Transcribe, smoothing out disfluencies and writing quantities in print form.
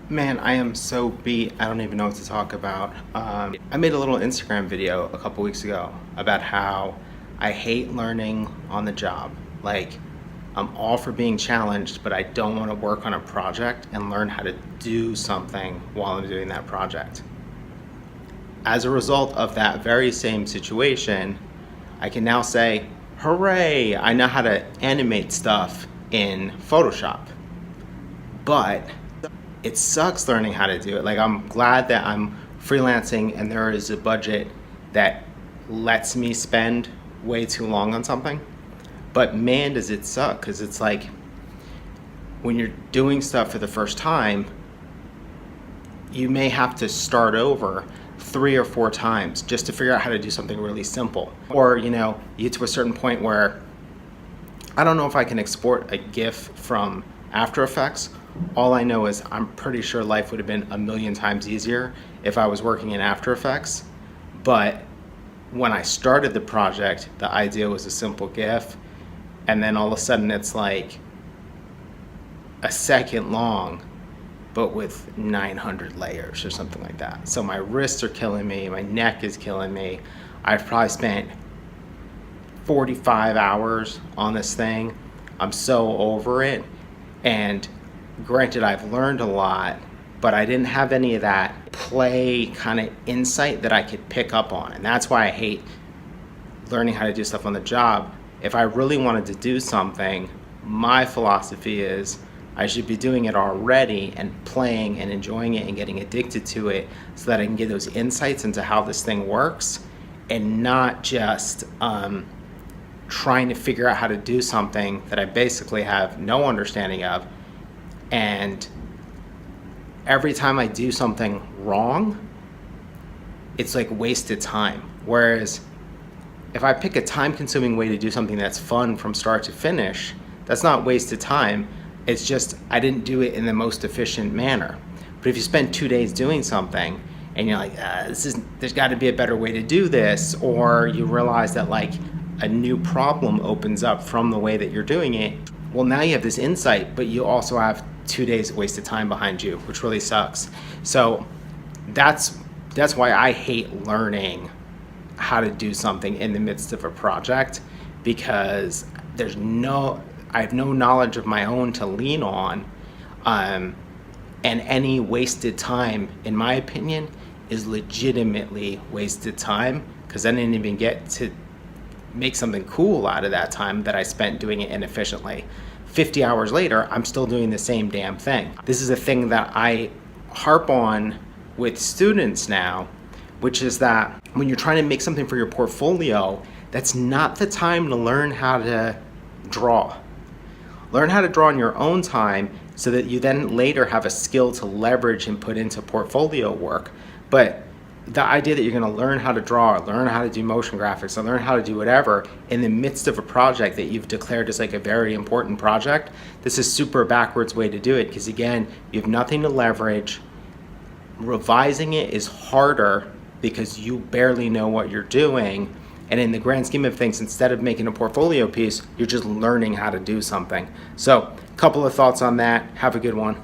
Man, I am so beat. I don't even know what to talk about. I made a little Instagram video a couple weeks ago about how I hate learning on the job. Like, I'm all for being challenged, but I don't want to work on a project and learn how to do something while I'm doing that project. As a result of that very same situation, I can now say, hooray, I know how to animate stuff in Photoshop. But it sucks learning how to do it. Like, I'm glad that I'm freelancing and there is a budget that lets me spend way too long on something. But man, does it suck, because it's like when you're doing stuff for the first time, you may have to start over 3 or 4 times just to figure out how to do something really simple. Or, you get to a certain point where I don't know if I can export a GIF from After Effects. All I know is I'm pretty sure life would have been a million times easier if I was working in After Effects. But when I started the project, the idea was a simple GIF, and then all of a sudden it's like a second long, but with 900 layers or something like that. So my wrists are killing me, my neck is killing me. I've probably spent 45 hours on this thing. I'm so over it. And granted, I've learned a lot, but I didn't have any of that play kind of insight that I could pick up on. And that's why I hate learning how to do stuff on the job. If I really wanted to do something, my philosophy is I should be doing it already and playing and enjoying it and getting addicted to it so that I can get those insights into how this thing works, and not just trying to figure out how to do something that I basically have no understanding of. And every time I do something wrong, it's like wasted time. Whereas if I pick a time-consuming way to do something that's fun from start to finish, that's not wasted time. It's just I didn't do it in the most efficient manner. But if you spend 2 days doing something and you're like, there's got to be a better way to do this, or you realize that like a new problem opens up from the way that you're doing it, well, now you have this insight, but you also have 2 days of wasted time behind you, which really sucks. So that's why I hate learning how to do something in the midst of a project, because I have no knowledge of my own to lean on, and any wasted time, in my opinion, is legitimately wasted time, because I didn't even get to make something cool out of that time that I spent doing it inefficiently. 50 hours later, I'm still doing the same damn thing. This is a thing that I harp on with students now, which is that when you're trying to make something for your portfolio, that's not the time to learn how to draw. Learn how to draw in your own time so that you then later have a skill to leverage and put into portfolio work. But the idea that you're going to learn how to draw, learn how to do motion graphics, and learn how to do whatever in the midst of a project that you've declared as like a very important project, this is super backwards way to do it, because again, you have nothing to leverage. Revising it is harder because you barely know what you're doing. And in the grand scheme of things, instead of making a portfolio piece, you're just learning how to do something. So, a couple of thoughts on that. Have a good one.